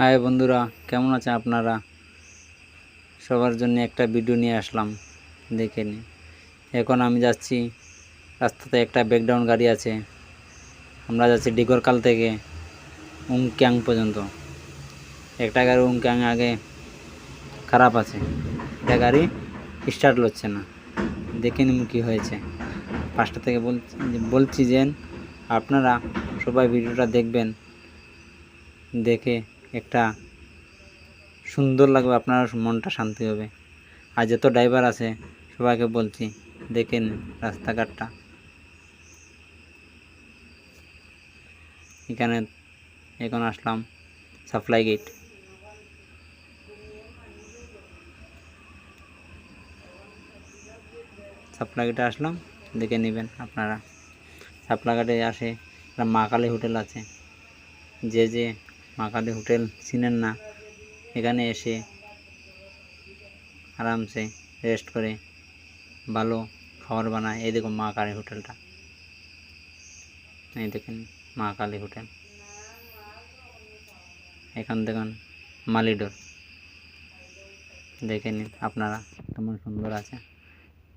High বন্ধুরা, কেমন আছেন আপনারা? সবার জন্য একটা ভিডিও নিয়ে আসলাম, দেখে নিন। এখন আমি যাচ্ছি, রাস্তাতে একটা ব্রেকডাউন গাড়ি আছে। আমরা যাচ্ছি ডিগরকাল থেকে উমক্যাং পর্যন্ত। একটা গাড়ি উমক্যাং আগে খারাপ আছে, একটা গাড়ি স্টার্ট হচ্ছে না। দেখে নিন কী হয়েছে। পাঁচটা থেকে বলছি যে আপনারা সবাই ভিডিওটা দেখবেন, দেখে একটা সুন্দর লাগবে, আপনার মনটা শান্তি হবে। আর যত ড্রাইভার আছে সবাইকে বলছি দেখেন রাস্তাঘাটটা। এখানে এখন আসলাম সাপ্লাই গেট। সাপ্লাই গেটে আসলাম, দেখে নেবেন আপনারা। সাপ্লাই গেটে আসে একটা মা কালী হোটেল আছে। যে মা কালী হোটেল চিনেন না, এখানে এসে আরামসে রেস্ট করে ভালো খাবার বানায়। এই দেখুন মা কালী হোটেলটা, এই দেখেন মা কালী হোটেল। এখান দেখুন মালিডোর, দেখে নিন আপনারা কেমন সুন্দর আছে।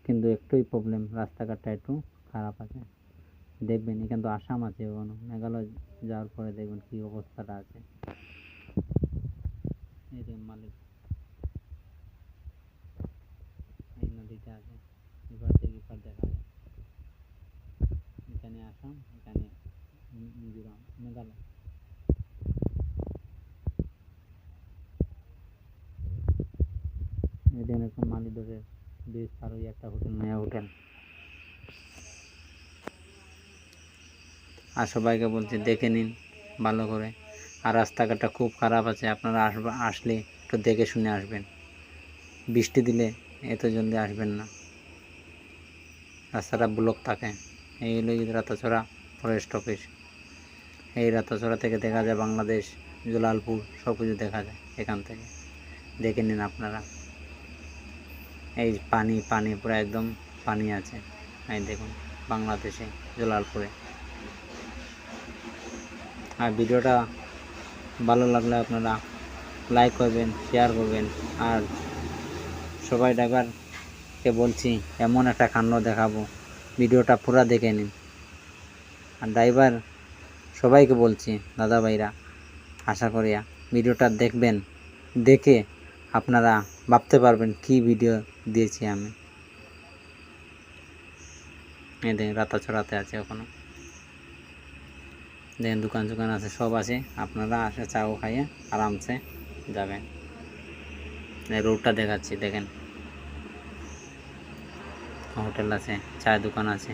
কিন্তু একটুই প্রবলেম, রাস্তাঘাটটা একটু খারাপ আছে। দেখবেন এখানে তো আসাম আছে, ওখানে মেঘালয় যাওয়ার পরে দেখবেন কী অবস্থাটা আছে। এই দেখুন মালিক, এই নদীটা আছে, এবার থেকে এবার দেখা যায়। এখানে আসাম, এখানে মিজোরাম, মেঘালয়। এই দেখুন একটা মালিডোরের ব্রিজ পার হয়ে একটা হোটেল, নয়া হোটেল। আর সবাইকে বলছি দেখে নিন ভালো করে। আর রাস্তাঘাটটা খুব খারাপ আছে, আপনারা আসলে একটু দেখে শুনে আসবেন। বৃষ্টি দিলে এত জলদি আসবেন না, রাস্তাটা ব্লক থাকে। এই হলো রাতাছড়া ফরেস্ট অফিস। এই রাতাছড়া থেকে দেখা যায় বাংলাদেশ, জলালপুর সব কিছু দেখা যায় এখান থেকে। দেখে নিন আপনারা। এই পানি পানি পুরো একদম পানি আছে, এই দেখুন বাংলাদেশে জলালপুরে। আর ভিডিওটা ভালো লাগলে আপনারা লাইক করবেন, শেয়ার করবেন। আর সবাই ড্রাইভারকে বলছি এমন একটা কাণ্ড দেখাবো, ভিডিওটা পুরো দেখে নিন। আর ড্রাইভার সবাইকে বলছি দাদা ভাইরা, আশা করিয়া ভিডিওটা দেখবেন, দেখে আপনারা ভাবতে পারবেন কি ভিডিও দিয়েছি আমি। এই দেখেন রাতাছড়াতে আছে, এখনও দেখেন দোকান আছে, সব আছে। আপনারা আসে চাও খাইয়ে আরামসে যাবেন। রোডটা দেখাচ্ছি, দেখেন হোটেল আছে, চায়ের দোকান আছে।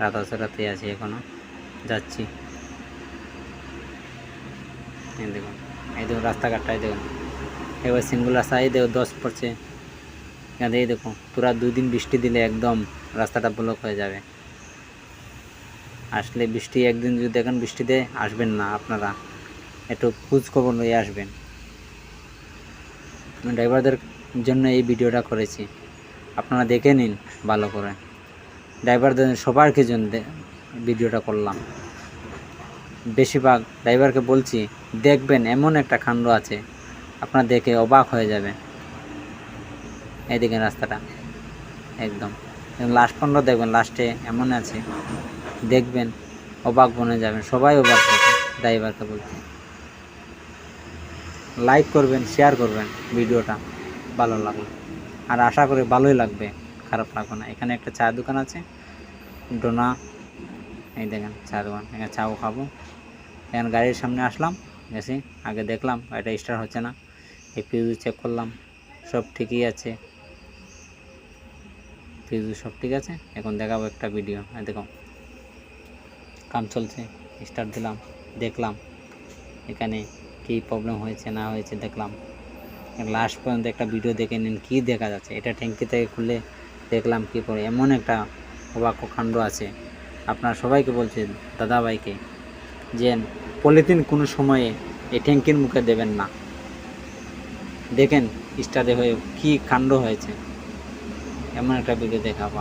রাতাছড়াতে আছি, এখনও যাচ্ছি। এই দেখুন, এই দেখুন রাস্তাঘাটটাই দেখুন, এবার সিঙ্গুল রাস্তা। এই দেখো 10 পড়ছে এখানে। এই দেখো পুরা 2 দিন বৃষ্টি দিলে একদম রাস্তাটা ব্লক হয়ে যাবে। আসলে বৃষ্টি একদিন যদি দেখেন বৃষ্টিতে আসবেন না, আপনারা একটু খোঁজ খবর নিয়ে আসবেন। ড্রাইভারদের জন্য এই ভিডিওটা করেছি, আপনারা দেখে নিন ভালো করে। ড্রাইভারদের সবার জন্য ভিডিওটা করলাম। বেশিরভাগ ড্রাইভারকে বলছি দেখবেন এমন একটা কাণ্ড আছে, আপনারা দেখে অবাক হয়ে যাবে। এই দেখেন রাস্তাটা একদম লাস্ট পর্যন্ত দেখবেন, লাস্টে এমন আছে দেখবেন অবাক বনে যাবেন, সবাই অবাক হবে। ড্রাইভারকে বলছি লাইক করবেন, শেয়ার করবেন ভিডিওটা ভালো লাগলো। আর আশা করি ভালোই লাগবে, খারাপ লাগবে না। এখানে একটা চায়ের দোকান আছে, ডোনা। এই দেখেন চায়ের দোকান, এখানে চাও খাবো। এখানে গাড়ির সামনে আসলাম, গেছি আগে দেখলাম গাড়িটা স্টার্ট হচ্ছে না। এই ফিউজ চেক করলাম, সব ঠিকই আছে, ফিউজ সব ঠিক আছে। এখন দেখাবো একটা ভিডিও। দেখো কাম চলছে, স্টার্ট দিলাম, দেখলাম এখানে কী প্রবলেম হয়েছে না হয়েছে দেখলাম। লাস্ট পর্যন্ত একটা ভিডিও দেখে নিন কী দেখা যাচ্ছে। এটা ট্যাঙ্কি থেকে খুলে দেখলাম কী করে এমন একটা অবাক কাণ্ড আছে। আপনারা সবাইকে বলছে দাদাভাইকে যে পলিথিন কোনো সময়ে এই ট্যাঙ্কির মুখে দেবেন না। দেখেন স্টার্টে হয়ে কী কাণ্ড হয়েছে, এমন একটা ভিডিও দেখাবো।